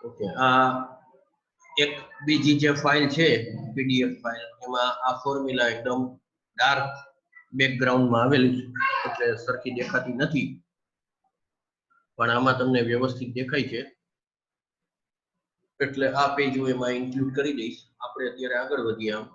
Okay, આ એક બીજી જે ફાઇલ છે પીડીએફ ફાઇલ, એમાં આ ફોર્મ્યુલા એકદમ ડાર્ક બેકગ્રાઉન્ડમાં આવેલું છે એટલે સરખી દેખાતી નથી, પણ આમાં તમને વ્યવસ્થિત દેખાય છે એટલે આ પેજ હું એમાં ઇન્ક્લુડ કરી દઈશ. આપણે અત્યારે આગળ વધીએ. આમ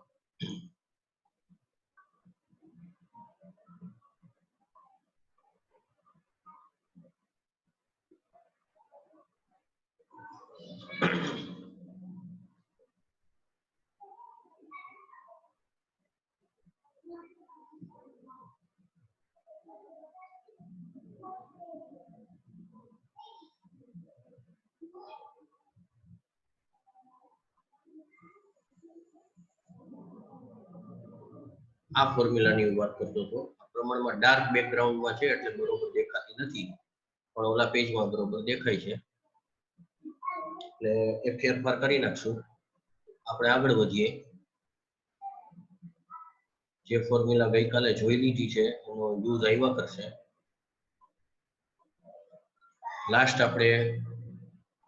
આ ફોર્મ્યુલાની હું વાત કરતો હતો. આ પ્રમાણમાં ડાર્ક બેકગ્રાઉન્ડમાં છે એટલે બરોબર દેખાતી નથી, પણ ઓલા પેજમાં બરોબર દેખાય છે એટલે એ ફેરફાર કરી નાખશું. આપણે આગળ વધીએ. જે ફોર્મ્યુલા ગઈકાલે જોઈ લીધી છે એનો યુઝ આવ્યા કરશે. લાસ્ટ આપણે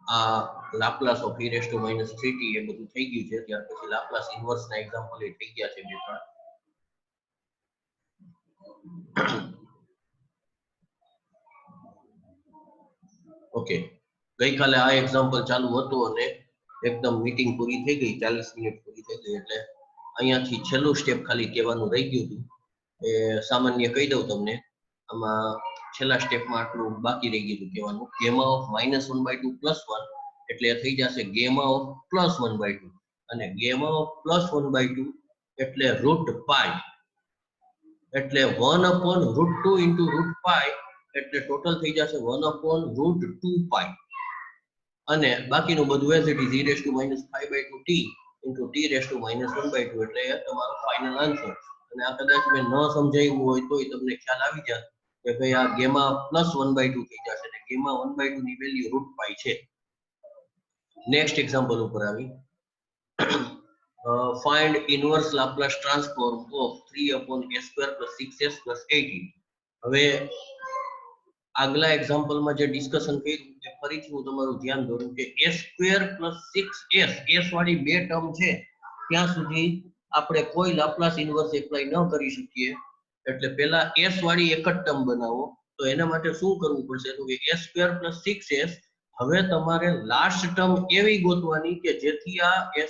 આ Laplace of e raised to minus 3t એ બધું થઈ ગયું છે. ત્યાર પછી લાપ્લાસ ઇન્વર્સ ના એક્ઝામ્પલ એ થઈ ગયા છે બે ત્રણ. ઓકે, ગઈકાલે આ એક્ઝામ્પલ ચાલુ હતું અને એકદમ મીટિંગ પૂરી થઈ ગઈ, 40 મિનિટ પૂરી થઈ ગઈ એટલે અહીંયાથી છેલ્લું સ્ટેપ ખાલી કહેવાનું રહી ગયું હતું. એ સામાન્ય કહી દઉં તમને. આમાં છેલ્લા સ્ટેપમાં આટલું બાકી રહી ગયું કહેવાનું. ગેમા ઓફ -1/2 + 1 એટલે થઈ જશે ગેમા ઓફ +1/2 અને ગેમા ઓફ +1/2 એટલે √π એટલે 1/√2 × √π એટલે ટોટલ થઈ જશે 1/√2π અને બાકીનું બધું as it is e raised to -5/2t × t raised to -1/2 એટલે તમારો ફાઇનલ આન્સર. અને આ કદાચ મેં ન સમજાવ્યું હોય તોય તમને ખ્યાલ આવી જાય કે ભાઈ આ ગેમા +1/2 થઈ જશે અને ગેમા 1/2 ની વેલ્યુ √π છે. નેક્સ્ટ એક્ઝામ્પલ ઉપર આવી. find inverse Laplace transform of 3/a² + 6s + 18. હવે આગલા એક્ઝામ્પલમાં જે ડિસ્કશન કર્યું તે ફરીથી હું તમારું ધ્યાન દોરું કે a² + 6s s વાળી બે ટર્મ છે ત્યાં સુધી આપણે કોઈ લાપ્લાસ ઇન્વર્સ એપ્લાય ન કરી શકીએ. એટલે પહેલા s વાળી એક જ ટર્મ બનાવો. તો એના માટે શું કરવું પડશે તો કે a² + 6s હવે તમારે લાસ્ટ ટર્મ એવી ગોતવાની કે જેથી આ a²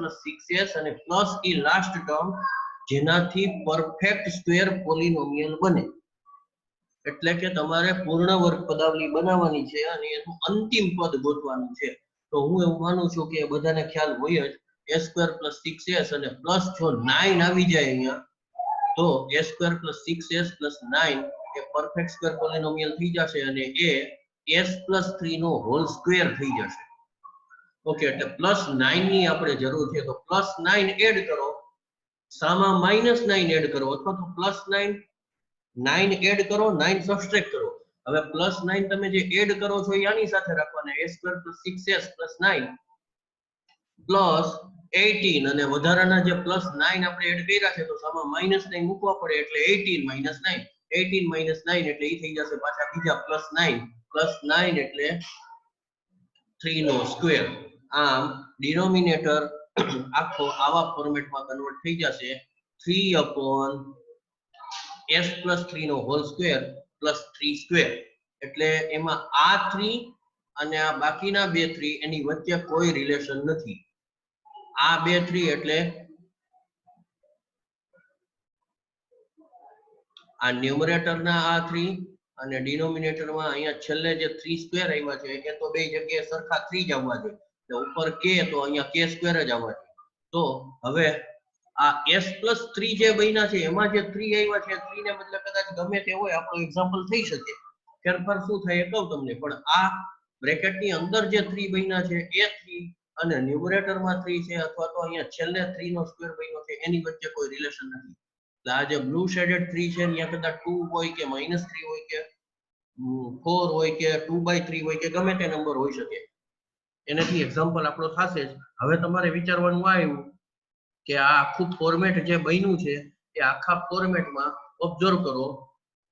+ 6s અને પ્લસ એ લાસ્ટ ટર્મ જેનાથી પરફેક્ટ સ્ક્વેર પોલિનોમિયલ બને. એટલે કે તમારે પૂર્ણ વર્ગ પદાવલી બનાવવાની છે અને એનું અંતિમ પદ ગોતવાનું છે. તો હું એવું માનું છું કે બધાને ખ્યાલ હોય જ a² + 6s અને પ્લસ જો 9 આવી જાય અહીંયા તો a² + 6s + 9 એ પરફેક્ટ સ્ક્વેર પોલિનોમિયલ થઈ જશે અને એ s + 3 નો હોલ સ્ક્વેર થઈ જશે. ઓકે, એટલે +9 ની આપણે જરૂર છે તો +9 એડ કરો, સામા -9 એડ કરો અથવા તો +9 9 એડ કરો, 9 સબટ્રેક્ટ કરો. હવે +9 તમે જે એડ કરો છો એ આની સાથે રાખવાના a² + 6s + 9 +18 અને વધારાના જે +9 આપણે એડ કર્યા છે તો સામા -9 મૂકવા પડે એટલે 18 - 9 18 - 9 એટલે એ થઈ જશે પાછા બીજા +9 +9 એટલે 3 નો સ્ક્વેર. આમ ડિનોમિનેટર આખો આવા ફોર્મેટમાં કન્વર્ટ થઈ જશે 3/s + 3 નો હોલ સ્ક્વેર + 3 સ્ક્વેર. એટલે એમાં આ 3 અને આ બાકીના બે 3 એની વચ્ચે કોઈ રિલેશન નથી. આ બે 3 એટલે આ ન્યુમરેટરના આ 3 અને ડિનોમિનેટરમાં અહીંયા છેલ્લે જે 3 સ્ક્વેર આવ્યા છે એ તો બે જગ્યાએ સરખા 3 જ આવવા જોઈએ. એટલે ઉપર k તો અહીંયા k² જ આવવા જોઈએ. તો હવે આ s + 3 જે બન્યા છે એમાં જે 3 આવ્યા છે 3 ને બદલે કદાચ ગમે તે હોય આપણો એક્ઝામ્પલ થઈ શકે. ફેરફાર શું થાય એ કહું તમને, પણ આ બ્રેકેટની અંદર જે 3 બન્યા છે એ 3 અને ન્યુમરેટરમાં 3 છે અથવા તો અહીંયા છેલ્લે 3 નો સ્ક્વેર બન્યો છે એની વચ્ચે કોઈ રિલેશન નથી. એટલે આ જે બ્લુ શેડેડ 3 છે ત્યાં કદાચ 2 હોય કે -3 હોય કે 4 હોય કે 2/3 હોય કે ગમે તે નંબર હોઈ શકે. એનાથી એક્ઝામ્પલ આપણો થશે જ. હવે તમારે વિચારવાનું આવ્યું કે આ આખું ફોર્મેટ જે બન્યું છે એ આખા ફોર્મેટમાં ઓબ્ઝર્વ કરો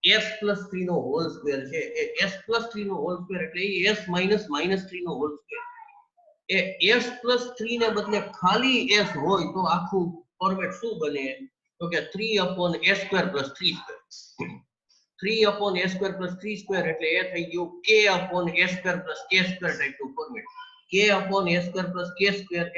s + 3 નો હોલ સ્ક્વેર છે એ s + 3 નો હોલ સ્ક્વેર એટલે એ s - -3 નો હોલ સ્ક્વેર. એ s+3 ને બદલે ખાલી s હોય તો આખું ફોર્મેટ શું બને તો કે 3/a² + 3². 3/a² + 3² એટલે એ થઈ ગયું k/a² + k² ટાઈપનું ફોર્મેટ. k/a² + k²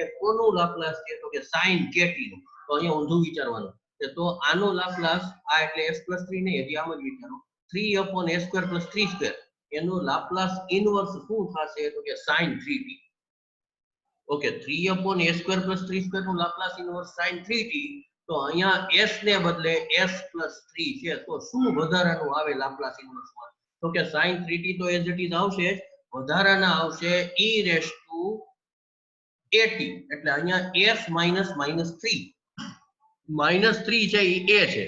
એ કોનું લાપ્લાસ છે તો કે sin kt નું. તો અહીંયા ઊંધું વિચારવાનું કે તો આનું લાપ્લાસ આ એટલે s+3 નહીં હજી આમ જ વિચારો 3/a² + 3² એનું લાપ્લાસ ઇનવર્સ શું થશે તો કે sin 3t. ઓકે 3/a² + 3² નું લાપ્લાસ ઇનવર્સ sin 3t. તો અહીંયા s ને બદલે s+3 છે તો શું વધારાનું આવે લાપ્લાસ ઇનવર્સમાં તો કે sin 3t તો એઝ ઇટ ઇઝ આવશે વધારાના આવશે e⁻at એટલે અહીંયા s -3 છે એ a છે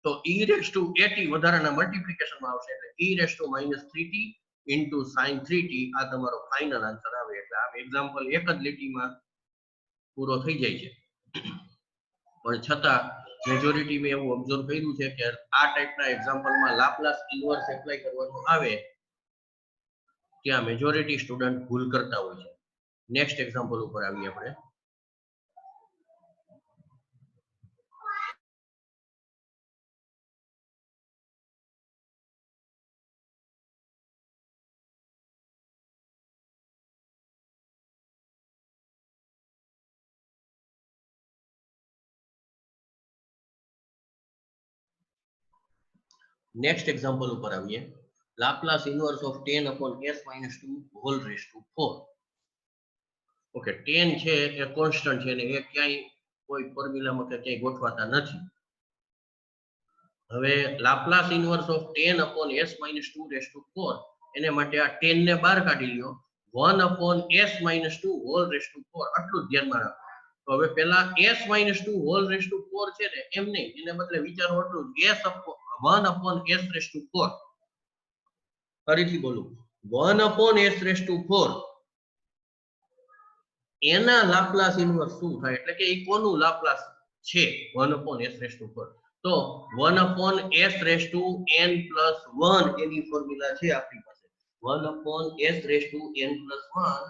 તો e⁻at વધારાના મલ્ટીપ્લિકેશનમાં આવશે એટલે e⁻−3t sin 3t આ તમારો ફાઇનલ આન્સર આવે. એટલે આ એક્ઝામ્પલ એક જ લીટીમાં પૂરો થઈ જાય છે. પણ છતાં મેજોરિટી મેં એવું ઓબ્ઝર્વ કર્યું છે કે આ ટાઈપના એક્ઝામ્પલમાં લાપ્લાસ ઇનવર્સ એપ્લાય કરવાનું આવે ત્યાં મેજોરિટી સ્ટુડન્ટ ભૂલ કરતા હોય છે. નેક્સ્ટ એક્ઝામ્પલ ઉપર આવીએ આપણે. નેક્સ્ટ એક્ઝામ્પલ ઉપર આવીએ. Laplace inverse of 10/s-2 whole raise to 4. Okay 10 છે એ કોન્સ્ટન્ટ છે અને એ ક્યાંય કોઈ ફોર્મ્યુલામાં કે ક્યાંય ગોઠવાતા નથી. હવે લાપ્લાસ ઇનવર્સ ઓફ 10/s-2 એને માટે આ 10 ને બહાર કાઢી લ્યો 1/s-2 હોલ રેઝ ટુ 4 આટલું જ ધ્યાનમાં રાખો. તો હવે પેલા s-2 હોલ રેઝ ટુ 4 છે ને એમ નહીં એને બદલે વિચારો એટલું s/1/s⁴. ફરીથી બોલું 1/s⁴ એના લાપ્લાસ ઇનવર્સ શું થાય એટલે કે એ કોનું લાપ્લાસ છે 1/s⁴. તો 1/s⁴n+1 એની ફોર્મ્યુલા છે આપણી પાસે. 1/s⁴n+1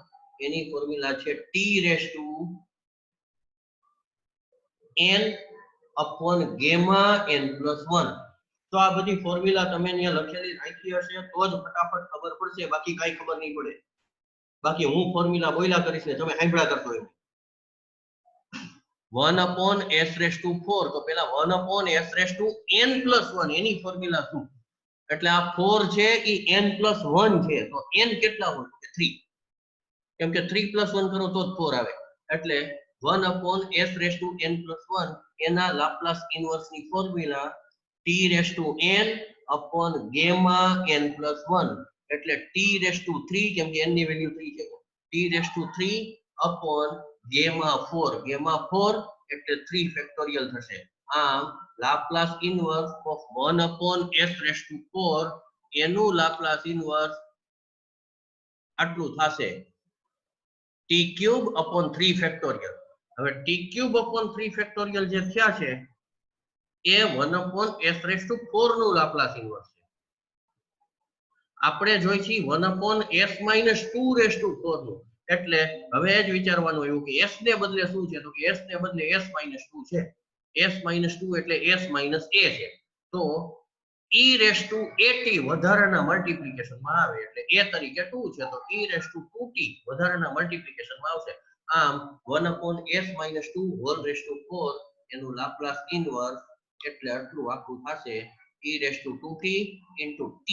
એની ફોર્મ્યુલા છે t⁻n/n+1. તો આ બધી ફોર્મ્યુલા તમે અહીંયા લખેલી રાખી હશે તો જ ફટાફટ ખબર પડશે બાકી કાઈ ખબર નહીં પડે. બાકી હું ફોર્મ્યુલા બોલ્યા કરીશ ને તમે સાંભળ્યા કરશો એમ. 1/s⁴ તો પેલા 1/s⁴n+1 એની ફોર્મ્યુલા શું એટલે આ 4 છે એ n+1 છે તો n કેટલા હોય તો 3 કેમ કે 3+1 કરો તો જ 4 આવે એટલે 1/s⁴n+1 એના લાપ્લાસ ઇનવર્સ ની ફોર્મ્યુલા t⁻n/n+1 એટલે t⁻3 કેમ કે n ની વેલ્યુ 3 છે t⁻3/Γ4 એટલે 3 ફેક્ટોરિયલ થશે. આમ લાપ્લાસ ઇનવર્સ ઓફ 1/s⁴ એનું લાપ્લાસ ઇનવર્સ આટલું થશે t³ ફેક્ટોરિયલ. હવે t³ ફેક્ટોરિયલ જે થયા છે એ 1/s⁴ નું લાપ્લાસ ઇનવર્સ છે. આપણે જોઈ છીએ 1/s-2 નું એટલે હવે જ વિચારવાનું એવું કે s ને બદલે શું છે તો કે s ને બદલે s-2 છે. s-2 એટલે s-a છે તો e⁻at વધારાના મલ્ટીપ્લિકેશનમાં આવે એટલે a તરીકે 2 છે તો e⁻2t વધારાના મલ્ટીપ્લિકેશનમાં આવશે. આમ 1/s-2 હોલ રેઝ ટુ 4 એનું લાપ્લાસ ઇનવર્સ એટલે આટલું આખું થશે e⁻2t t³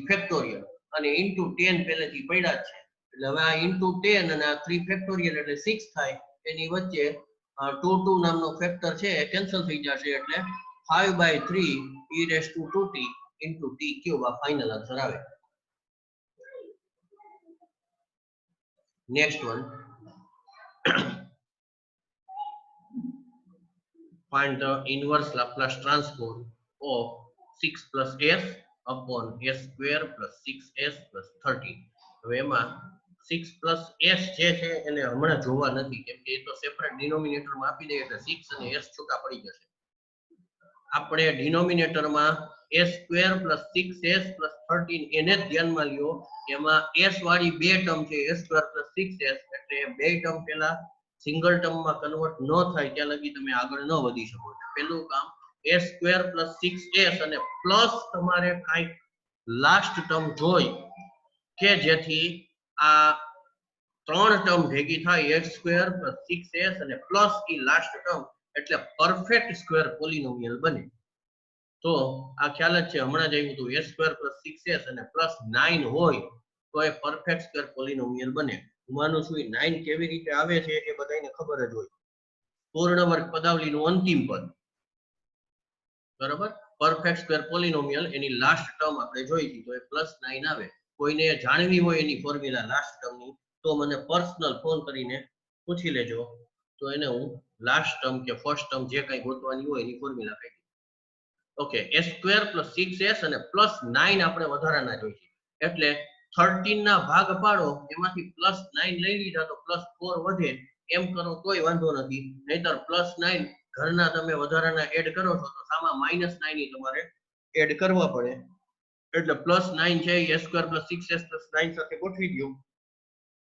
ફેક્ટોરિયલ અને ઇન્ટુ 10 પહેલેથી પડ્યા જ છે એટલે હવે આ ઇન્ટુ 10 અને આ 3 ફેક્ટોરિયલ એટલે 6 થાય એની વચ્ચે 2 નામનો ફેક્ટર છે એ કેન્સલ થઈ જશે એટલે 5/3 e⁻2t ઇન્ટુ t³ આ ફાઇનલ આન્સર આવે. Next one find the inverse Laplace transform of 6+s/s² + 6s + 13. હવે એમાં 6+s જે છે એને હમણાં જોવા નથી કેમ કે એ તો સેપરેટ ડિનોમિનેટરમાં આપી દે એટલે 6 અને s છૂટા પડી જશે. આપણે ડિનોમિનેટરમાં s² + 6s + 13 એને જ ધ્યાનમાં લ્યો. એમાં s વાળી બે ટર્મ છે s² + 6s, એટલે બે ટર્મ પેલા સિંગલ ટર્મમાં કન્વર્ટ ન થાય ત્યાં લગી તમે આગળ ન વધી શકો. પહેલું કામ s² + 6s અને પ્લસ તમારે કાંઈક લાસ્ટ ટર્મ જોઈ કે જેથી આ ત્રણ ટર્મ ભેગી થાય s² + 6s અને પ્લસ ઈ લાસ્ટ ટર્મ, એટલે પરફેક્ટ સ્ક્વેર પોલિનોમિયલ બને. તો આ ખ્યાલ જ છે, હમણાં જ આવ્યું હતું s² + 6s અને +9 હોય તો એ પરફેક્ટ સ્ક્વેર પોલિનોમિયલ બને. હું માનું છું 9 કેવી રીતે આવે છે એ બધાને ખબર જ હોય. પૂર્ણ વર્ગ પદાવલીનું અંતિમ પદ, બરાબર, પરફેક્ટ સ્ક્વેર પોલિનોમિયલ એની લાસ્ટ ટર્મ આપણે જોઈ હતી, તો એ +9 આવે. કોઈને જાણવી હોય એની ફોર્મ્યુલા લાસ્ટ ટર્મની તો મને પર્સનલ ફોન કરીને પૂછી લેજો, તો એને હું લાસ્ટ ટર્મ કે ફર્સ્ટ ટર્મ જે કંઈ ગોતવાની હોય એની ફોર્મ્યુલા કહી. ઓકે, s² + 6s અને +9 આપણે વધારાના જોઈએ, એટલે 13 ના ભાગ પાડો, એમાંથી +9 લઈ લીધા તો +4 વધે, એમ કરો તોય વાંધો નથી. નહીતર +9 ઘરના તમે વધારાના એડ કરો છો તો સામા -9 ની તમારે એડ કરવા પડે, એટલે +9 છે s² + 6s + 9 સાથે ગોઠવી દો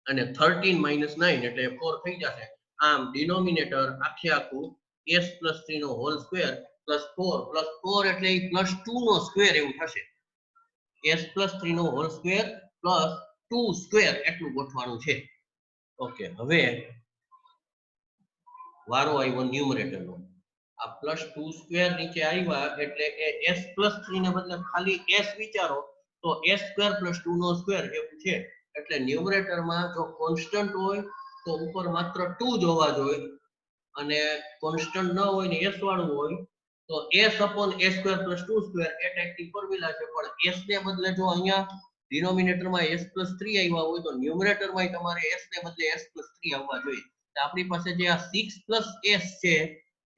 અને 13 - 9 એટલે 4 થઈ જશે. આમ ડિનોમિનેટર આખે આખું s + 3 નો હોલ સ્ક્વેર +4 +4 એટલે +2 નો સ્ક્વેર એવું થશે. s + 3 નો હોલ સ્ક્વેર +2 સ્ક્વેર એટલું ગોઠવાનું છે. ઓકે, હવે વારો આવ્યો ન્યુમરેટરનો. આ +2 સ્ક્વેર નીચે આવ્યા એટલે એ s + 3 ને બદલે ખાલી s વિચારો તો s² + 2 નો સ્ક્વેર એવું છે. એટલે ન્યુમરેટરમાં જો કોન્સ્ટન્ટ હોય તો ઉપર માત્ર 2 જોવા જોઈએ, અને કોન્સ્ટન્ટ ન હોય ને s વાળું હોય તો s/s² + 2 સ્ક્વેર એ ટાઈપની ફોર્મ્યુલા છે. પણ s ને બદલે જો અહીંયા ડિનોમિનેટરમાં s + 3 આવ્યા હોય તો ન્યુમરેટરમાં તમારે s ને બદલે s + 3 આવવા જોઈએ. આપણી પાસે જે આ 6 + s છે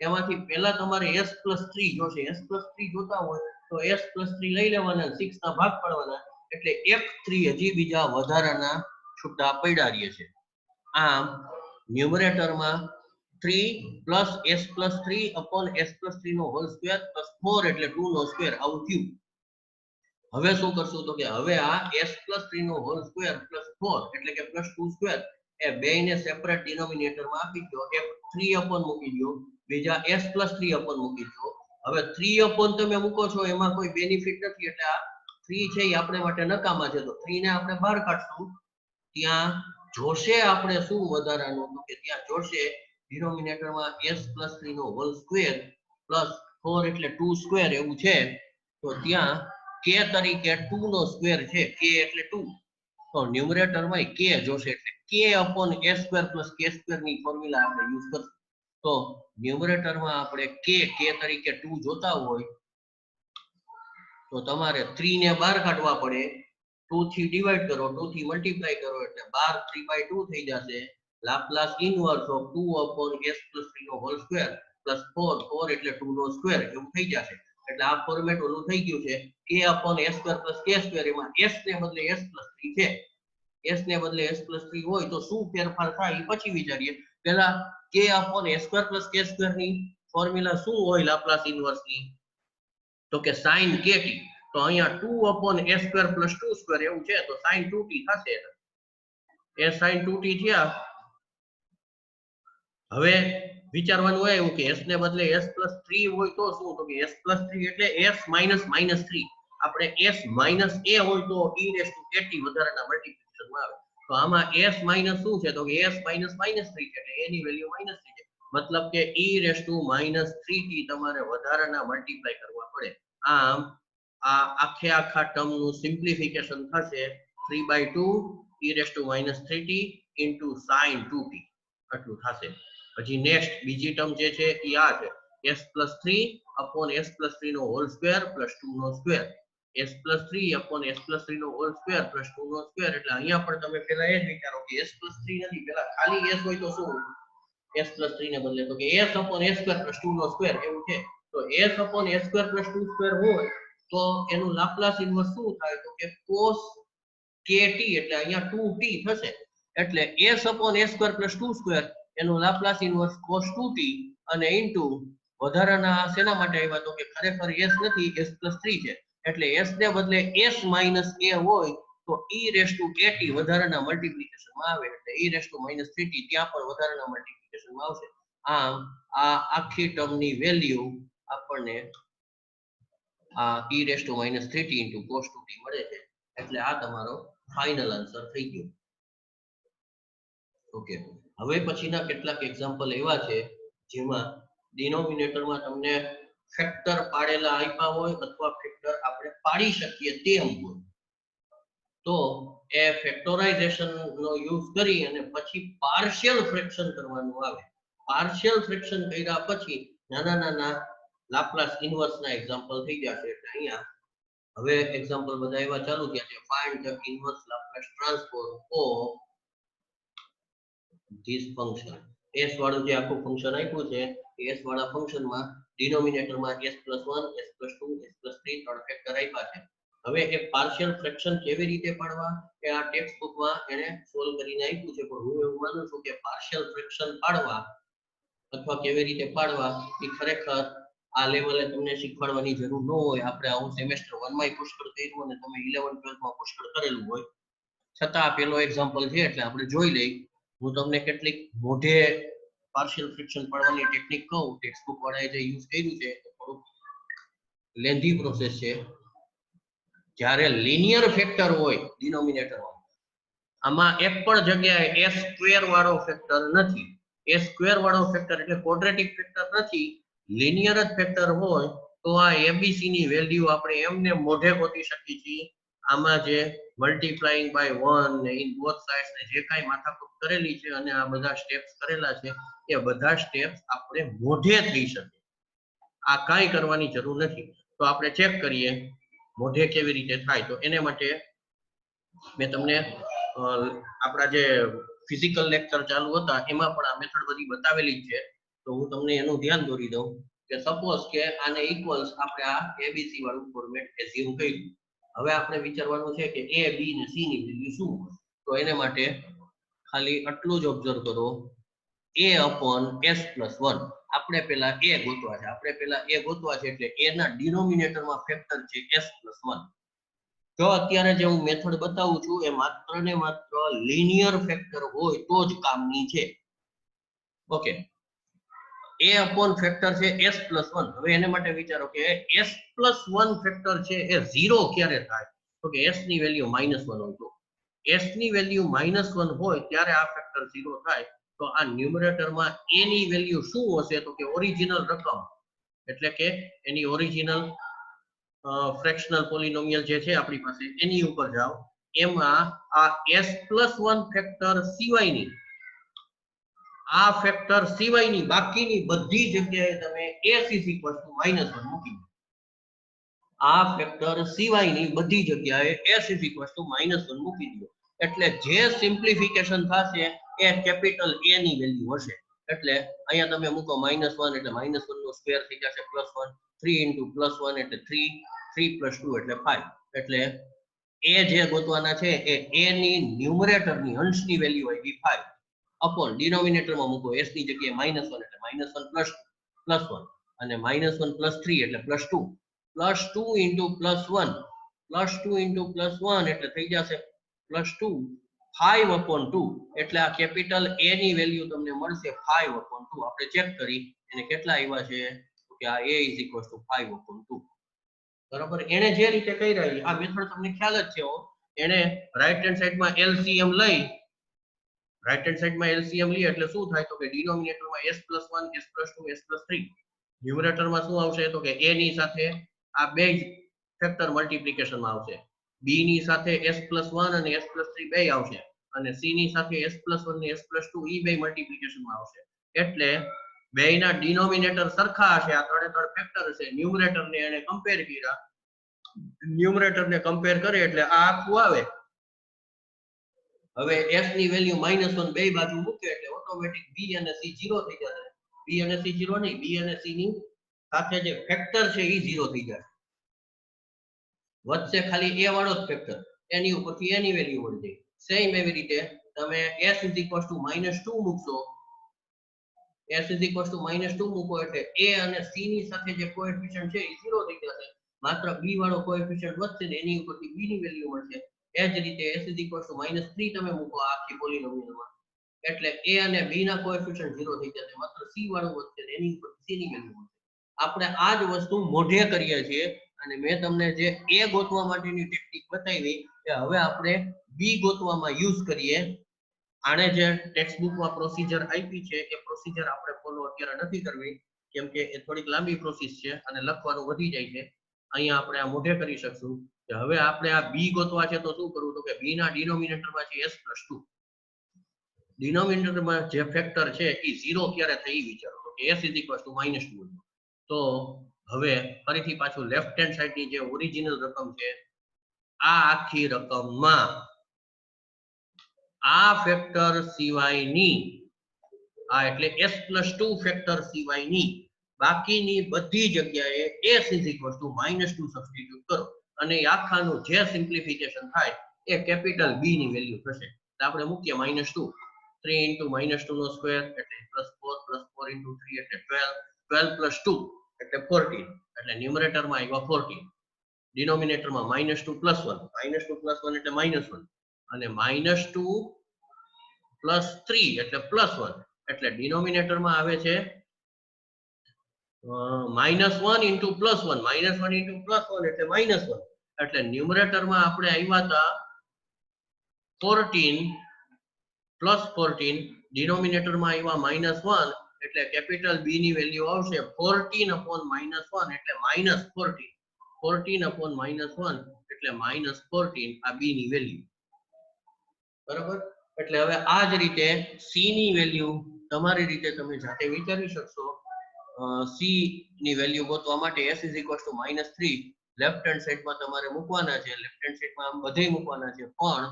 એમાંથી પહેલા તમારે s + 3 જોશે. s + 3 જોતા હોય તો s + 3 લઈ લેવાના, 6 ના ભાગ પાડવાના, એટલે એક 3 હજી બીજા વધારાના છૂટા પડ્યા રહે છે. આમ ન્યુમરેટરમાં 3 + s + 3 / s + 3 નો હોલ સ્ક્વેર +4 એટલે 2 નો સ્ક્વેર આવું થયું. હવે શું કરશું તો કે હવે આ s + 3 નો હોલ સ્ક્વેર +4 એટલે કે +2 સ્ક્વેર એ બેયને સેપરેટ ડિનોમિનેટરમાં આપી દો. એક 3 મૂકી દો, બીજા s + 3 મૂકી દો. હવે 3 તમે મૂકો છો એમાં કોઈ બેનિફિટ નથી, એટલે આ 3 છે એ આપણે માટે નકામા છે, તો 3 ને આપણે બહાર કાઢશું. ત્યાં જોશે આપણે શું વધારાનું તો કે ત્યાં જોશે ડિનોમિનેટરમાં s + 3 નો હોલ સ્ક્વેર +4 એટલે 2 સ્ક્વેર એવું છે, તો ત્યાં k તરીકે 2 નો સ્ક્વેર છે, k એટલે 2, તો ન્યુમરેટરમાં k જોશે એટલે k/s² + k² ની ફોર્મ્યુલા આપણે યુઝ કરશું. તો ન્યુમરેટરમાં આપણે k તરીકે 2 જોતા હોય તો તમારે 3 ને બહાર કાઢવા પડે, 2 થી ડિવાઈડ કરો, 2 થી મલ્ટીપ્લાય કરો એટલે 12 3/2 થઈ જશે. લાપ્લાસ ઇનવર્સ ઓફ 2/s + 3 નો હોલ સ્ક્વેર +4 એટલે 2 નો સ્ક્વેર એવું થઈ જશે. એટલે આ ફોર્મેટ ઓલું થઈ ગયું છે k/s² + k², એમાં s ને બદલે s + 3 છે. s ને બદલે s + 3 હોય તો શું ફેરફાર થાય એ પછી વિચારીએ. પહેલા k/s² + k² ની ફોર્મ્યુલા શું હોય લાપ્લાસ ઇનવર્સની તો કે sin kt. તો અહીંયા 2/s² + 2 સ્ક્વેર એવું છે તો sin 2t થશે. એ sin 2t થયા. હવે વિચારવાનું હોય એવું કે s ને બદલે s + 3 હોય તો શું, તો કે s + 3 એટલે s - -3. આપણે s - a હોય તો e⁻ વધારાના મલ્ટીપ્લિકેશનમાં આવે. તો આમાં s માઈનસ શું છે તો કે s - -3 છે, એટલે a ની વેલ્યુ -3 છે. મતલબ કે e⁻3t તમારે વધારાના મલ્ટીપ્લાય કરવા પડે. આમ આ આખે આખા ટર્મનું સિમ્પ્લિફિકેશન થશે 3/2 e⁻3t * sin 2t આટલું થશે. પછી નેક્સ્ટ બીજી ટર્મ જે છે એ આ છે s + 3/s + 3 નો હોલ સ્ક્વેર +2 નો સ્ક્વેર. s + 3/s + 3 નો હોલ સ્ક્વેર +2 નો સ્ક્વેર, એટલે અહીંયા પણ તમે પહેલા એ જ વિચારો કે s + 3 નથી, પહેલા ખાલી s હોય તો શું s + 3 ને બદલે તો કે s/s² + 2 નો સ્ક્વેર એવું છે. તો s/s² + 2 સ્ક્વેર હોય તો એનું લાપ્લાસ ઇન્વર્સ શું થાય તો કે cos kt, એટલે અહીંયા 2t થશે. એટલે s/s² + 2 સ્ક્વેર એનું લાપ્લાસ ઇન્વર્સ cos 2t અને ઇન્ટુ વધારાના શેના માટે આવ્યા તો કે ખરેખર s નથી, s+3 છે, એટલે s ને બદલે s - a હોય તો e⁻at વધારાના મલ્ટીપ્લિકેશન માં આવે, એટલે e⁻3t ત્યાં પણ વધારાના મલ્ટીપ્લિકેશન માં આવશે. આમ આ આખી ટર્મ ની વેલ્યુ આપણને આ e⁻3t * cos 2t મળે છે. એટલે આ તમારો ફાઇનલ આન્સર થઈ ગયો. ઓકે, હવે પછીના કેટલાક એક્ઝામ્પલ એવા છે જેમાં ડિનોમિનેટરમાં તમને ફેક્ટર પાડેલા આપ્યા હોય અથવા ફેક્ટર આપણે પાડી શકીએ તેમ હોય તો એ ફેક્ટરાઇઝેશન નો યુઝ કરી અને પછી પાર્શિયલ ફ્રેક્શન કરવાનું આવે. પાર્શિયલ ફ્રેક્શન કર્યા પછી નાના નાના લાપ્લાસ ઇનવર્સ ના એક્ઝામ્પલ થઈ જશે. એટલે અહીંયા હવે એક્ઝામ્પલ બધા એવા ચાલુ થયા છે. Find the inverse Laplace transform of this function. s વાળું જે આખું ફંક્શન આપ્યું છે s વાળા ફંક્શનમાં ડિનોમિનેટરમાં s+1 s+2 s+3 ત્રણ ફેક્ટર આપ્યા છે. હવે એક પાર્શિયલ ફ્રેક્શન કેવી રીતે પાડવા એ આ ટેક્સ્ટ બુકમાં એને સોલ્વ કરીને આપ્યું છે, પણ હું એવું માનું છું કે પાર્શિયલ ફ્રેક્શન પાડવા અથવા કેવી રીતે પાડવા એ ખરેખર આ લેવલે તમને શીખવાડવાની જરૂર ન હોય. આપણે આવું સેમેસ્ટર 1 માં પુષ્કળ કર્યું અને તમે 11 12 માં પુષ્કળ કરેલું હોય, છતાં આ પેલો એક્ઝામ્પલ છે એટલે આપણે જોઈ લઈ. હું તમને કેટલીક મોઢે પાર્શિયલ ફ્રેક્શન પાડવાની ટેકનિક કહું. ટેક્સ્ટ બુક વાળાએ જે યુઝ કર્યું છે થોડું લેન્ધી પ્રોસેસ છે. જ્યારે લિનિયર ફેક્ટર હોય ડિનોમિનેટરમાં, આમાં એક પણ જગ્યાએ s² વાળો ફેક્ટર નથી. s² વાળો ફેક્ટર એટલે ક્વોડ્રેટિક ફેક્ટર નથી, લિનિયર જ ફેક્ટર હોય તો આ abc ની વેલ્યુ આપણે એમને મોઢે ગોતી શકીએ છીએ. આમાં જે મલ્ટીપ્લાઇંગ બાય 1 ને ઇન બોથ સાઇડ્સ ને જે કાંઈ માથાકૂટ કરેલી છે અને આ બધા સ્ટેપ્સ કરેલા છે એ બધા સ્ટેપ્સ આપણે મોઢે થઈ શકે. આ કાંઈ કરવાની જરૂર નથી. તો આપણે ચેક કરીએ મોઢે કેવી રીતે થાય. તો એને માટે મેં તમને આપણા જે ફિઝિકલ લેક્ચર ચાલુ હતા એમાં પણ આ મેથડ બધી બતાવેલી છે. તો હું તમને એનું ધ્યાન દોરી દઉં કે સપોઝ કે આને ઇક્વલ્સ આપણે આ abc વાળું ફોર્મેટ એઝ્યુમ કર્યું. હવે આપણે વિચારવાનું છે કે a b ને c ની વેલ્યુ શું હોય. તો એને માટે ખાલી આટલું જ ઓબ્ઝર્વ કરો, a/s+1 આપણે પેલા a ગોતવા છે. એટલે a ના ડિનોમિનેટરમાં ફેક્ટર છે s+1. જો અત્યારે જે હું મેથડ બતાવું છું એ માત્ર ને માત્ર લિનિયર ફેક્ટર હોય તો જ કામની છે. ઓકે, a/ ફેક્ટર છે s+1. હવે એને માટે વિચારો કે s+1 ફેક્ટર છે એ 0 ક્યારે થાય તો કે s ની વેલ્યુ -1 હોય. તો s ની વેલ્યુ -1 હોય ત્યારે આ ફેક્ટર 0 થાય. તો આ ન્યુમરેટરમાં a ની વેલ્યુ શું હશે તો કે ઓરિજિનલ રકમ, એટલે કે એની ઓરિજિનલ ફ્રેક્શનલ પોલિનોમિયલ જે છે આપણી પાસે એની ઉપર જાઓ. એમાં આ s+1 ફેક્ટર સિવાયની આ ફેક્ટર સિવાયની બાકીની બધી જગ્યાએ તમે s -1 મૂકી દો. આ ફેક્ટર સિવાયની બધી જગ્યાએ s -1 મૂકી દો. એટલે જે સિમ્પ્લિફિકેશન થશે એ કેપિટલ A ની વેલ્યુ હશે. એટલે અહીંયા તમે મૂકો -1 એટલે -1 નો સ્ક્વેર થઈ જશે +1, 3 * +1 એટલે 3, 3 + 2 એટલે 5. એટલે a જે ગોતવાના છે એ a ની ન્યુમરેટરની અંશની વેલ્યુ આવી 5 અપોન ડિનોમિનેટરમાં મૂકો s ની જગ્યાએ -1 એટલે -1 + 1 અને -1 + 3 એટલે +2, +2 * +1 +2 * +1 એટલે થઈ જશે +2, 5/2 એટલે આ કેપિટલ A ની વેલ્યુ તમને મળશે 5/2. આપણે ચેક કરી એને કેટલા આવ્યા છે તો કે આ A = 5/2. બરાબર. એને જે રીતે કર્યા આ મેથડ તમને ખ્યાલ જ છે. એને રાઈટ હેન્ડ સાઈડમાં LCM લઈ એટલે શું થાય તો કે ડિનોમિનેટરમાં s+1 s+2 s+3, ન્યુમરેટરમાં શું આવશે તો કે a ની સાથે આ બે ફેક્ટર મલ્ટીપ્લિકેશનમાં આવશે, b ની સાથે s+1 અને s+3 બે આવશે અને c ની સાથે s+1 ને s+2 ઈ બે મલ્ટીપ્લિકેશનમાં આવશે. એટલે બેયના ડિનોમિનેટર સરખા હશે. આ ત્રણે ત્રણ ફેક્ટર હશે. ન્યુમરેટરને એને કમ્પેર કર્યા, ન્યુમરેટરને કમ્પેર કરે એટલે આ આખું આવે. હવે s ની વેલ્યુ -1 બે બાજુ મૂકે એટલે ઓટોમેટિક b અને c 0 થઈ જશે. b અને c 0 નહીં, b અને c ની સાથે જે ફેક્ટર છે એ 0 થઈ જશે. વચ્ચે ખાલી a વાળો જ ફેક્ટર, એની ઉપરથી a ની વેલ્યુ મળી જાય. સેમ એવી રીતે તમે s = -2 મૂકશો s is equals to -2 મૂકો એટલે a અને c ની સાથે જે કોએફિશિયન્ટ છે એ 0 થઈ જશે, માત્ર b વાળો કોએફિશિયન્ટ વધશે ને એની ઉપરથી b ની વેલ્યુ મળશે. એ જ રીતે s is equals to -3 તમે મૂકો આ આખી પોલિનોમિયલમાં એટલે a અને b ના કોએફિશિયન્ટ 0 થઈ જશે, માત્ર c વાળું વધશે ને એની ઉપરથી c ની વેલ્યુ મળશે. આપણે આ જ વસ્તુ મોઢે કરીએ છીએ અને મેં તમને જે a ગોતવા માટેની ટેકનિક બતાવી એ હવે આપણે b ગોતવામાં યુઝ કરીએ. આને જે ટેક્સ્ટ બુકમાં પ્રોસિજર આપી છે એ પ્રોસિજર આપણે ફોલો અત્યારે નથી કરવી કેમ કે એ થોડીક લાંબી પ્રોસેસ છે અને લખવાનું વધી જાય છે. અહીંયા આપણે આ મોઢે કરી શકશું કે હવે આપણે આ b ગોતવા છે તો શું કરવું, તો કે b ના ડિનોમિનેટરમાં છે s+2, ડિનોમિનેટરમાં જે ફેક્ટર છે એ 0 ક્યારે થઈ વિચારો તો કે s is equals to -2. તો હવે ફરીથી પાછું લેફ્ટ હેન્ડ સાઈડ ની જે ઓરિજિનલ રકમ છે આ આખી રકમમાં આ ફેક્ટર સિવાયની આ એટલે s+2 ફેક્ટર સિવાયની બાકીની બધી જગ્યાએ s is equals to -2 substitute કરો અને આખાનું જે સિમ્પ્લિફિકેશન થાય એ કેપિટલ b ની વેલ્યુ થશે. તો આપણે મૂકીએ -2, 3 into -2 નો સ્ક્વેર એટલે +4 +4 into 3 એટલે 12, 12 + 2 એટલે 14 એટલે ન્યુમરેટરમાં આવ્યા 14, ડિનોમિનેટરમાં -2 + 1, -2 + 1 એટલે -1 અને -2 + 3 એટલે +1 એટલે ડિનોમિનેટરમાં આવે છે -1 into +1, -1 into +1 એટલે -1 એટલે ન્યુમરેટરમાં આપણે આવ્યા હતા 14 +14, ડિનોમિનેટરમાં આવ્યા -1 એટલે કેપિટલ b ની વેલ્યુ આવશે 14 upon -1 એટલે -14, 14 upon -1 એટલે -14 આ b ની વેલ્યુ. બરાબર, એટલે હવે આ જ રીતે c ની વેલ્યુ તમારી રીતે તમે જાતે વિચારી શકશો. c ની વેલ્યુ ગોતવા માટે s is equals to -3 left hand સાઈડમાં તમારે મૂકવાના છે, લેફ્ટ હેન્ડ સાઈડમાં આમ બધે મૂકવાના છે, પણ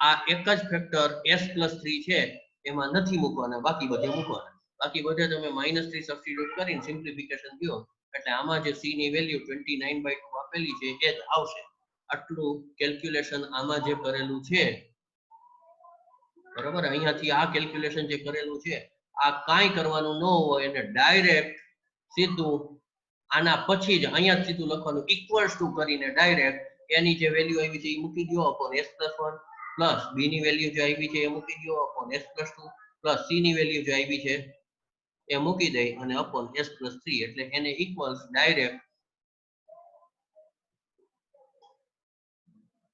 આ એક જ ફેક્ટર s+3 છે એમાં નથી મૂકવાના, બાકી બધે મૂકવાના. બાકી બધે તમે -3 સબસ્ટિટ્યુટ કરીને સિમ્પ્લિફિકેશન થયો એટલે આમાં જે c ની વેલ્યુ 29/2 આપેલી છે એ જ આવશે. આટલું કેલ્ક્યુલેશન આમાં જે કરેલું છે બરાબર, અહીંયાથી આ કેલ્ક્યુલેશન જે કરેલું છે આ કાંઈ કરવાનું ન હોય અને ડાયરેક્ટ સીધું આના પછી જ અહીંયા જ સીધું લખવાનું ઇક્વલ્સ ટુ કરીને ડાયરેક્ટ એની જે વેલ્યુ આવી છે એ મૂકી દો અપોન s+1 પ્લસ b ની વેલ્યુ જે આવી છે એ મૂકી દો અપોન s+2 પ્લસ c ની વેલ્યુ જે આવી છે એ મૂકી દઈ અને અપોન s+3 એટલે એને ઇક્વલ્સ ડાયરેક્ટ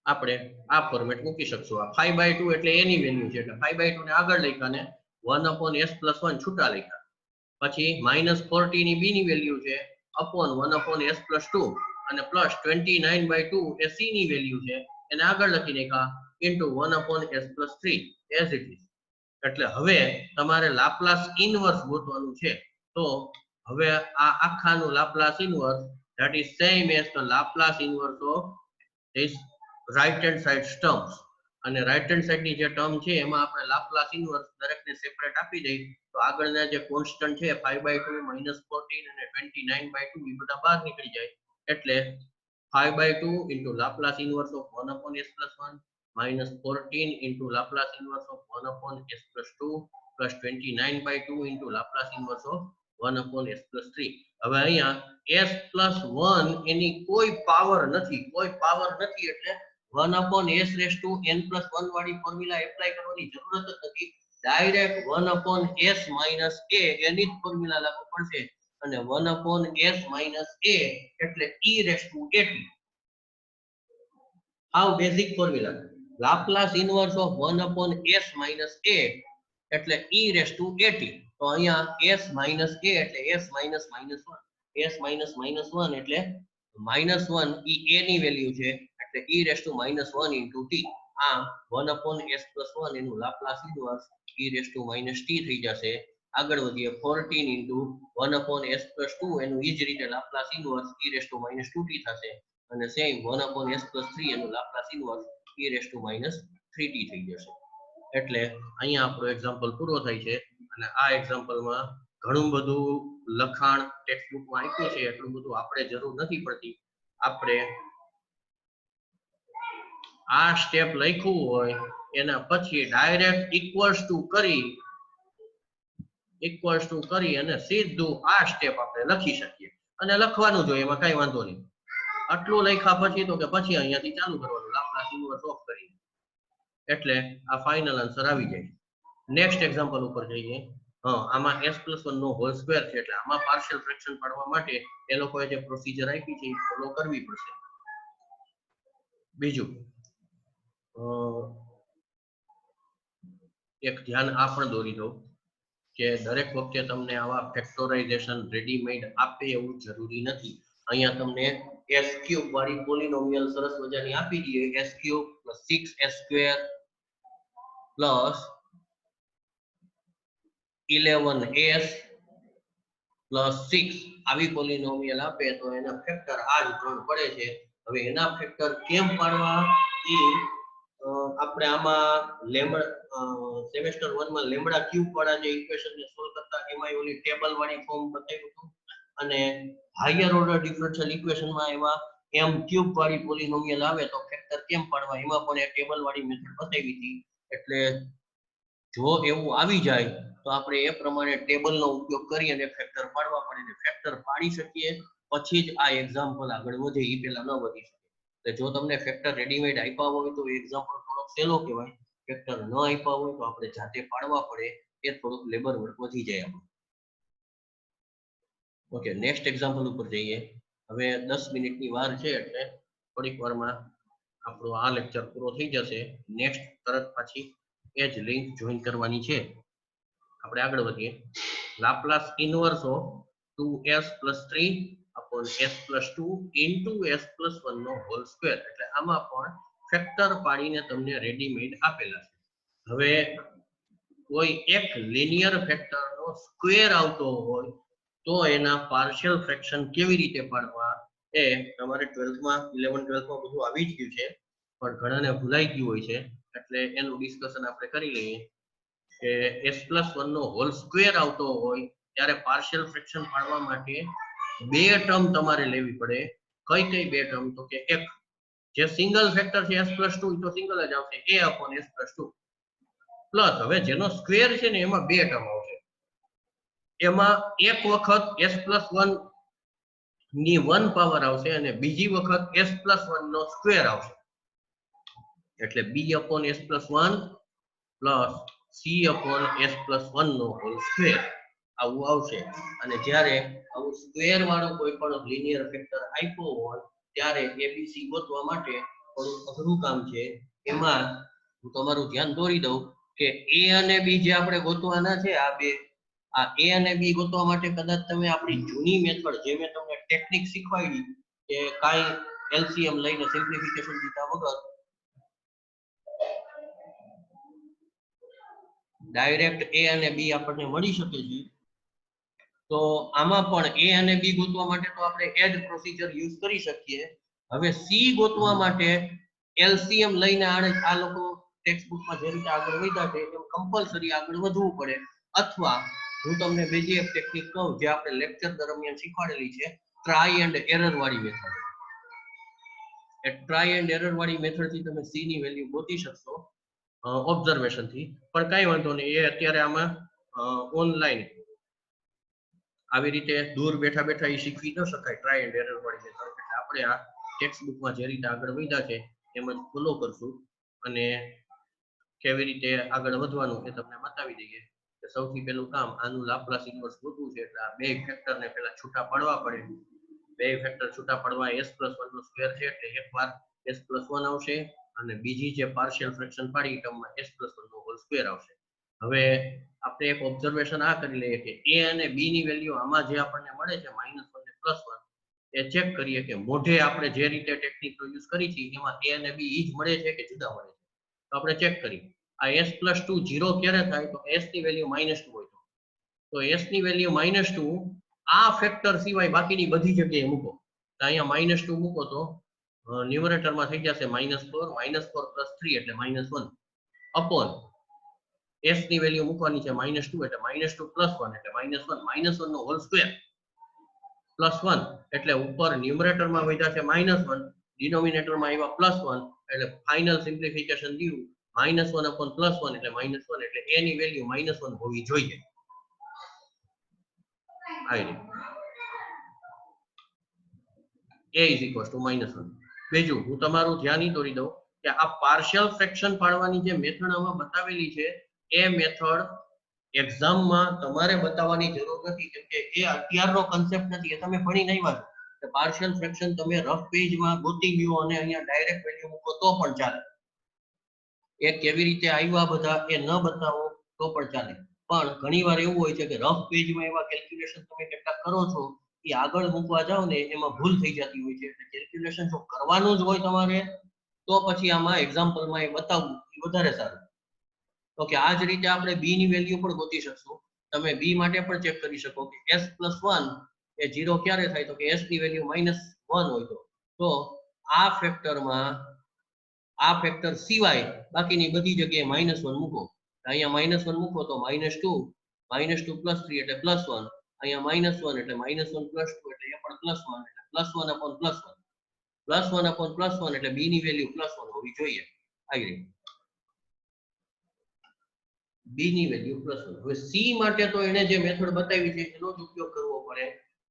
આપણે આ ફોર્મેટ મૂકી શકશું. આ 5/2 એટલે એની વેલ્યુ છે એટલે 5/2 ને આગળ લખ્યા ને 1/s+1 છૂટા લખ્યા, પછી -14 ની b ની વેલ્યુ છે અપોન 1/s+2 અને પ્લસ 29/2 એ c ની વેલ્યુ છે એને આગળ લખી નાખ્યા into 1/s+3 as it is. એટલે હવે તમારે લાપ્લાસ ઇનવર્સ ગોતવાનું છે. તો હવે આ આખાનું Laplace inverse that is same as the Laplace inverse of this right hand side terms. અને રાઈટ હેન્ડ સાઈડ ની જે ટર્મ છે એમાં આપણે લાપ્લાસ ઇનવર્સ દરેકને સેપરેટ આપી દઈ તો આગળના જે કોન્સ્ટન્ટ છે 5/2 -14 અને 29/2 એ બધા બહાર નીકળી જાય એટલે 5/2 into Laplace inverse of 1/s+1 -14 into Laplace inverse of 1/s+2 plus 29/2 into Laplace inverse of 1/s+3. હવે અહીંયા s+1 એની કોઈ પાવર નથી, એટલે 1/s⁻n+1 વાળી ફોર્મ્યુલા એપ્લાય કરવાની જરૂરત જ નથી, ડાયરેક્ટ 1/s - a એની જ ફોર્મ્યુલા લાગુ પડશે અને 1/s - a એટલે e⁻at. How basic formula, Laplace inverse of 1/s - a એટલે e⁻at. તો અહીંયા s - a એટલે s - -1, s - -1 એટલે -1 ઈ a ની વેલ્યુ છે એટલે e⁻1 into t. આમ 1/s+1 એનું લાપ્લાસ ઇનવર્સ e⁻t થઈ જશે. આગળ વધીએ 14 into 1/s+2 એનું ઈ જ રીતે લાપ્લાસ ઇનવર્સ e⁻2t થશે અને સેમ 1/s+3 એનું લાપ્લાસ ઇનવર્સ e⁻3t થઈ જશે. એટલે અહીંયા આપણો એક્ઝામ્પલ પૂરો થાય છે અને આ એક્ઝામ્પલમાં ઘણું બધું લખાણ ટેક્સ્ટ બુકમાં આપ્યું છે, એટલું બધું આપણે જરૂર નથી પડતી. આપણે આ સ્ટેપ લખ્યું હોય એના પછી ડાયરેક્ટ ઇક્વલ્સ ટુ કરી ઇક્વલ્સ ટુ કરી અને સીધું આ સ્ટેપ આપણે લખી શકીએ અને લખવાનું જોઈએ, એમાં કઈ વાંધો નહીં. આટલું લખ્યા પછી તો કે પછી અહીંયાથી ચાલુ કરવાનું લાપ્લાસ ઇન્વર્સ ઓફ કરી, એટલે આ ફાઇનલ આન્સર આવી જાય. નેક્સ્ટ એક્ઝામ્પલ ઉપર જઈએ. આમાં s+1 નો હોલ સ્ક્વેર છે, એટલે આમાં પાર્શિયલ ફ્રેક્શન પાડવા માટે એ લોકોએ જે પ્રોસિજર આપી છે એ ફોલો કરવી પડશે. બીજું એક ધ્યાન આ પણ દોરી દઉં કે દરેક વખતે તમને આવા ફેક્ટોરાઇઝેશન રેડીમેડ આપે એવું જરૂરી નથી. અહીંયા તમને s³ વાળી પોલિનોમિયલ સરસ મજાની આપી દઈએ, s³ + 6s² + 11s + 6 આવી પોલિનોમિયલ આપે તો એના ફેક્ટર આ જ ત્રણ પડે છે. હવે એના ફેક્ટર કેમ પાડવા એ આપણે આમાં સેમેસ્ટર 1 માં લેમ્બડા ક્યુબ વાળા જે ઇક્વેશન ને સોલ્વ કરતા એમાં ઓલી ટેબલ વાળી ફોર્મ બતાવ્યું હતું, અને હાયર ઓર્ડર ડિફરન્શિયલ ઇક્વેશન માં એમાં m³ વાળી પોલિનોમિયલ આવે તો ફેક્ટર કેમ પાડવા એમાં પણ એ ટેબલ વાળી મેથડ બતાવી હતી. એટલે જો એવું આવી જાય તો આપણે એ પ્રમાણે ટેબલનો ઉપયોગ કરી અને ફેક્ટર પાડવા પડે, ને ફેક્ટર પાડી શકીએ પછી જ આ એક્ઝામ્પલ આગળ વધે, એ પહેલા ન વધી શકે. એટલે જો તમને ફેક્ટર રેડીમેડ આપ્યા હોય તો એક્ઝામ્પલ થોડોક સહેલો કહેવાય, ફેક્ટર ન આપ્યા હોય તો આપણે જાતે પાડવા પડે, એ થોડુંક લેબર વર્ક વધી જાય આપણું. ઓકે, નેક્સ્ટ એક્ઝામ્પલ ઉપર જઈએ. હવે 10 મિનિટની વાર છે એટલે થોડીક વારમાં આપણો આ લેક્ચર પૂરો થઈ જશે. નેક્સ્ટ તરત પાછી એ જ લિંક જોઈન કરવાની છે. આપણે આગળ વધીએ. Laplace inverse of 2s + 3 upon s + 2 into s + 1 no whole square, એટલે આમાં પણ ફેક્ટર પાડીને તમને રેડીમેડ આપેલા છે. હવે કોઈ એક લિનિયર ફેક્ટરનો સ્ક્વેર આવતો હોય તો એના પાર્શિયલ ફ્રેક્શન કેવી રીતે પાડવા એ તમારે 12th માં 11 12th માં બધું આવી જ ગયું છે, પણ ઘણાને ભૂલાઈ ગયું હોય છે, એટલે એનું ડિસ્કશન આપણે કરી લઈએ કે s+1 નો હોલ સ્ક્વેર આવતો હોય ત્યારે પાર્શિયલ ફ્રેક્શન પાડવા માટે બે ટર્મ તમારે લેવી પડે. કઈ કઈ બે ટર્મ? તો કે એક જે સિંગલ ફેક્ટર છે s+2 તો સિંગલ જ આવશે, a/s+2 પ્લસ હવે જેનો સ્ક્વેર છે ને એમાં બે ટર્મ આવશે. એમાં એક વખત s+1 ની 1 પાવર આવશે અને બીજી વખત s+1 નો સ્ક્વેર આવશે, એટલે b/s+1 c/s+1 નો હોલ સ્ક્વેર આવું આવશે. અને જ્યારે આવું સ્ક્વેર વાળો કોઈ પણ લિનિયર ફેક્ટર આપ્યો હોય ત્યારે abc ગોતવા માટે થોડું અઘરું કામ છે. એમાં હું તમારું ધ્યાન દોરી દઉં કે a અને b જે આપણે ગોતવાના છે, આ a અને b ગોતવા માટે કદાચ તમે આપણી જૂની મેથડ જે મેં તમને ટેકનિક શીખવાડી કે કાઈ એલસીએમ લઈને સિમ્પ્લિફિકેશન દીધા વગર ડાયરેક્ટ a અને b આપણને મળી શકે છે, તો આમાં પણ a અને b ગોતવા માટે તો આપણે એ જ પ્રોસિજર યુઝ કરી શકીએ. હવે c ગોતવા માટે એલસીએમ લઈને આ લોકો ટેક્સ્ટબુકમાં જે રીતે આગળ વધ્યા છે એમ કમ્પલસરી આગળ વધવું પડે, અથવા હું તમને બીજી એક ટેકનિક કહું જે આપણે લેક્ચર દરમિયાન શીખવાડેલી છે, ટ્રાય એન્ડ એરર વાળી method. A try and error વાળી મેથડ થી તમે c ની વેલ્યુ ગોતી શકશો ઓબ્ઝર્વેશન થી, પણ કઈ વાંધો નહીં, એ અત્યારે આમાં ઓનલાઈન આવી રીતે દૂર બેઠા બેઠા એ શીખવી ન શકાય ટ્રાય એન્ડ એરર વાળી મેથડ. એટલે આપણે આ ટેક્સ્ટબુકમાં જે રીતે આગળ વધ્યા છે એમ જ ફોલો કરશું અને કેવી રીતે આગળ વધવાનું એ તમને બતાવી દઈએ. કે સૌથી પહેલું કામ આનું લાપ્લાસ ઇન્વર્સ ગોતવું છે, એટલે આ બે ફેક્ટરને પહેલા છૂટા પાડવા પડે. બે ફેક્ટર છૂટા પાડવા s+1 નો સ્ક્વેર છે એટલે એકવાર s+1 આવશે અને બીજી જે પાર્શિયલ ફ્રેક્શન પાડી ટર્મમાં s+1 નો હોલ સ્ક્વેર આવશે. હવે આપણે એક ઓબ્ઝર્વેશન આ કરી લઈએ કે a અને b ની વેલ્યુ આમાં જે આપણને મળે છે -1 ને +1, એ ચેક કરીએ કે મોઢે આપણે જે રીતે ટેકનિકનો યુઝ કરી છે એમાં a અને b ઈ જ મળે છે કે જુદા મળે છે. તો આપણે ચેક કરીએ. આ s+2 0 ક્યારે થાય? તો s ની વેલ્યુ -2 હોય તો s ની વેલ્યુ -2 આ ફેક્ટર સિવાય બાકીની બધી જગ્યાએ મૂકો. તો અહીંયા -2 મૂકો તો ન્યુમરેટરમાં થઈ જશે -4 + 3 એટલે -1 અપોન s ની વેલ્યુ મૂકવાની છે -2 એટલે -2 + 1 એટલે -1 નો હોલ સ્ક્વેર +1 એટલે ઉપર ન્યુમરેટરમાં વધ્યા છે -1, ડિનોમિનેટરમાં આવ્યા +1 એટલે ફાઇનલ સિમ્પ્લિફિકેશન થયું -1 + 1 એટલે -1 એટલે a ની વેલ્યુ -1 હોવી જોઈએ. આવી રીતે a is equals to -1. બીજું હું તમારું ધ્યાન ઈ દોરી દઉં કે આ પાર્શિયલ ફ્રેક્શન પાડવાની જે મેથડ આમાં બતાવેલી છે એ મેથડ એક્ઝામમાં તમારે બતાવવાની જરૂર નથી, કેમ કે એ અત્યારનો કન્સેપ્ટ નથી, એ તમે ભણી નહીં વાંચો કે પાર્શિયલ ફ્રેક્શન તમે રફ પેજમાં ગોતી લ્યો અને અહીંયા ડાયરેક્ટ વેલ્યુ મૂકો તો પણ ચાલે. એ કેવી રીતે આવ્યા બધા એ ન બતાવો તો પણ ચાલે, પણ ઘણીવાર એવું હોય છે કે રફ પેજમાં એવા કેલ્ક્યુલેશન તમે કેટલા કરો છો એ આગળ મૂકવા જાવ ને એમાં ભૂલ થઈ જતી હોય છે. એટલે કેલ્ક્યુલેશન જો કરવાનું જ હોય તમારે તો પછી આમાં એક્ઝામ્પલમાં એ બતાવવું એ વધારે સારું. ઓકે, આ જ રીતે આપણે b ની વેલ્યુ પણ ગોતી શકશું. તમે b માટે પણ ચેક કરી શકો કે s+1 એ 0 ક્યારે થાય તો કે s ની વેલ્યુ -1 હોય તો આ ફેક્ટરમાં આ ફેક્ટર સિવાય બાકીની બધી જગ્યાએ -1 મૂકો. અહીંયા -1 મૂકો તો -2 -2 + 3 એટલે +1, અહીંયા -1 એટલે -1 + 2 એટલે એ પણ +1 એટલે +1/+1 એટલે b ની વેલ્યુ +1 હોવી જોઈએ. આવી રીતે b ની વેલ્યુ +1. હવે c માટે તો એને જે મેથડ બતાવી છે એનો જ ઉપયોગ કરવો પડે.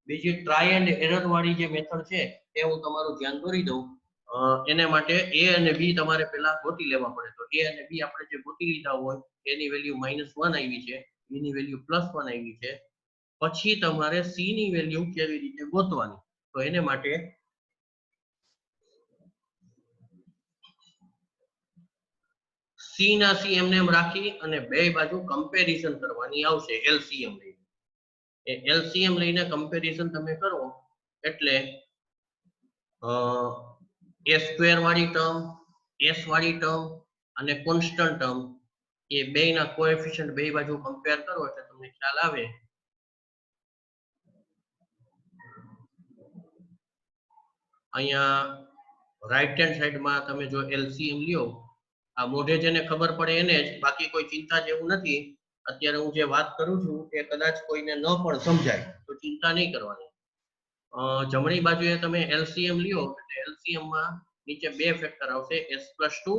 બીજી ટ્રાય એન્ડ એરર વાળી જે મેથડ છે એ હું તમારું ધ્યાન દોરી દઉં. એને માટે a અને b તમારે પહેલા ગોતી લેવા પડે. તો a અને b આપણે જે ગોતી લીધા હોય એની વેલ્યુ -1 આવી છે, b ની વેલ્યુ +1 આવી છે. પછી તમારે c ની વેલ્યુ કેવી રીતે ગોતવાની, તો એને માટે c ના c એમને એમ રાખી અને બે બાજુ કમ્પેરિઝન કરવાની આવશે LCM લઈને. એ LCM લઈને કમ્પેરિઝન તમે કરો એટલે a² વાળી ટર્મ, s વાળી ટર્મ અને કોન્સ્ટન્ટ ટર્મ એ બેના કોએફિશિયન્ટ બે બાજુ કમ્પેર કરો એટલે તમને ખ્યાલ આવે. અહીંયા રાઈટ હેન્ડ સાઈડમાં તમે જો LCM લ્યો, આ મોઢે જેને ખબર પડે એને જ, બાકી કોઈ ચિંતા જેવું નથી. અત્યારે હું જે વાત કરું છું એ કદાચ કોઈને ન પણ સમજાય તો ચિંતા નહીં કરવાની. જમણી બાજુએ તમે LCM લ્યો એટલે LCM માં નીચે બે ફેક્ટર આવશે, s+2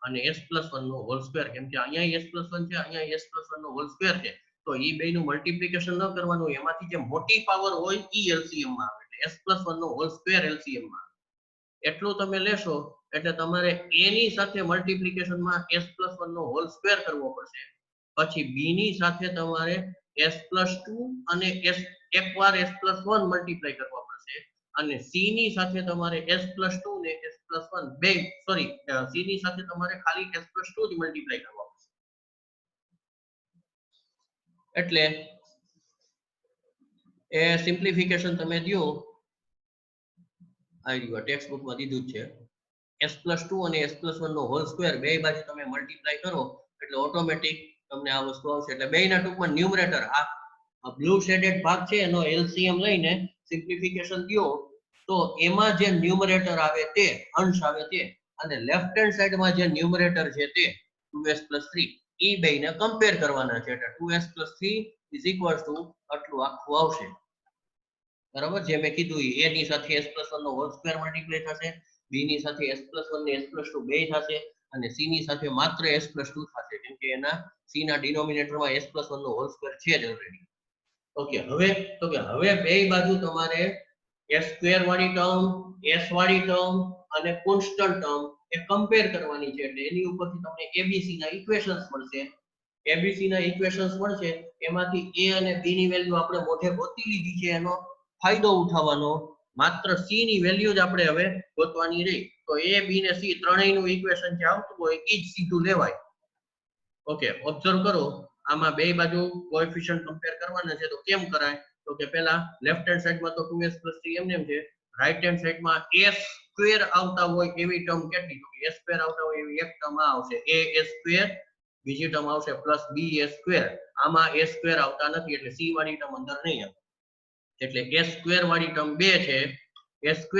અને s+1 નો હોલ સ્ક્વેર. કેમ કે અહીંયા s+1 છે, અહીંયા s+1 નો હોલ સ્ક્વેર છે, તો એ બેનું મલ્ટીપ્લિકેશન ન કરવાનું, એમાંથી જે મોટી પાવર હોય ઈ LCM માં આવે એટલે s+1 નો હોલ સ્ક્વેર LCM માં. એટલું તમે લેશો એટલે તમારે a ની સાથે મલ્ટીપ્લિકેશનમાં s+1 નો હોલ સ્ક્વેર કરવો પડશે. પછી b ની સાથે તમારે s+2 અને એકવાર s+1 મલ્ટીપ્લાય કરવા પડશે, અને c ની સાથે તમારે s+2 ને s+1 બે સોરી c ની સાથે તમારે ખાલી s+2 જ મલ્ટીપ્લાય કરવા પડશે. એટલે એ સિમ્પ્લિફિકેશન તમે દયો, આ રહ્યું ટેક્સ્ટ બુકમાં દીધું છે. s+2 અને s+1 નો હોલ સ્ક્વેર બે બાજુ તમે મલ્ટીપ્લાય કરો એટલે ઓટોમેટિક તમને આ વસ્તુ આવશે. એટલે બેના ટૂંકમાં ન્યુમરેટર આ બ્લુ શેડેડ ભાગ છે એનો LCM લઈને સિમ્પ્લિફિકેશન દયો તો એમાં જે ન્યુમરેટર આવે તે અંશ આવે તે, અને લેફ્ટ હેન્ડ સાઈડમાં જે ન્યુમરેટર છે તે 2s+3 એ બેને કમ્પેર કરવાના છે. એટલે 2s+3 આટલું આખું આવશે. બરાબર, જે મેં કીધું a ની સાથે s+1 નો હોલ સ્ક્વેર મલ્ટીપ્લાય થશે, b ની સાથે s+1 ને s+2 બે થશે, અને c ની સાથે માત્ર s+2 થશે, કેમ કે એના c ના ડિનોમિનેટરમાં s+1 નો હોલ સ્ક્વેર છે જ ઓલરેડી. ઓકે, હવે બે બાજુ તમારે s² વાળી ટર્મ, s વાળી ટર્મ અને કોન્સ્ટન્ટ ટર્મ એ કમ્પેર કરવાની છે. એટલે એની ઉપરથી તમને abc ના ઇક્વેશન્સ મળશે. abc ના ઇક્વેશન્સ મળશે, એમાંથી a અને b ની વેલ્યુ આપણે મોઢે ગોતી લીધી છે, એનો ફાયદો ઉઠાવવાનો. માત્ર c ની વેલ્યુ જ આપણે હવે ગોતવાની રહી. તો a b ને c ત્રણેયનું ઇક્વેશન જે આવતું હોય એ જ સીધું લેવાય. ઓકે, ઓબ્ઝર્વ કરો, આમાં બે બાજુ કોએફિશિયન્ટ કમ્પેર કરવાના છે. તો કેમ કરાય, તો કે પહેલા લેફ્ટ હેન્ડ સાઈડમાં તો 2s+3 એમ છે, રાઈટ હેન્ડ સાઈડમાં s² આવતા હોય એવી ટર્મ કેટલી, તો s² આવતા હોય એવી એક ટર્મ આવશે a² બીજી ટર્મ આવશે +b² આમાં a² આવતા નથી એટલે c વાળી ટર્મ અંદર નહીં આવે. એટલે s² વાળી ટર્મ 2 છે, s²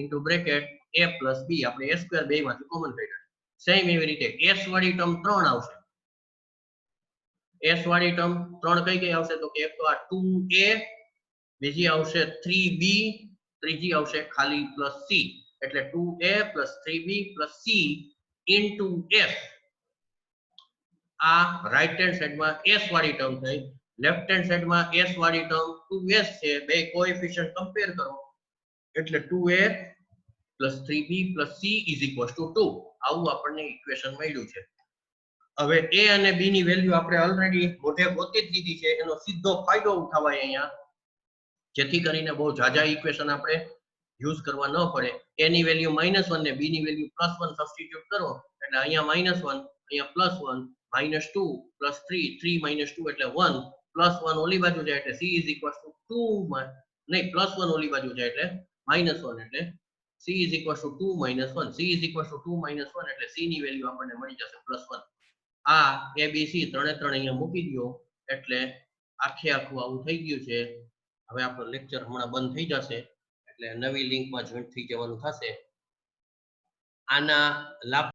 into bracket a + b, આપણે a² બેમાંથી કોમન કાઢ્યા. સેમ એવી રીતે s વાળી ટર્મ 3 આવશે. s વાળી ટર્મ 3 કઈ કઈ આવશે, તો કે એક તો આ 2a, બીજી આવશે 3b, ત્રીજી આવશે ખાલી +c, એટલે 2a + 3b + c * s. આ રાઈટ હેન્ડ સાઈડમાં s વાળી ટર્મ થઈ. લેફ્ટ હેન્ડ સાઈડ માં s વાળી ટર્મ 2s છે, બે કોએફિશિયન્ટ કમ્પેર કરો એટલે 2a + 3b + c = 2 આવું આપણને ઇક્વેશન મળ્યું છે. હવે a અને b ની વેલ્યુ આપણે ઓલરેડી મોઢે ગોતી જ દીધી છે, એનો સીધો ફાયદો ઉઠાવાય અહીંયા, જેથી કરીને બહુ જાજા ઇક્વેશન આપણે યુઝ કરવા ન પડે. a ની વેલ્યુ -1 ને b ની વેલ્યુ +1 સબસ્ટિટ્યુટ કરો એટલે અહીંયા -1, અહીંયા +1, -2 + 3, 3 - 2 એટલે 1, +1 ઓલી બાજુ જાય એટલે c = 2 નહીં, +1 ઓલી બાજુ જાય એટલે -1 એટલે c = 2 - 1, c = 2 - 1 એટલે c ની વેલ્યુ આપણને મળી જશે +1. આ abc ત્રણે ત્રણ અહીંયા મૂકી દો એટલે આખે આખું આવું થઈ ગયું છે. હવે આપણો લેક્ચર હમણાં બંધ થઈ જશે એટલે નવી લિંકમાં જોઈન્ટ થઈ જવાનું થશે. આના લાભ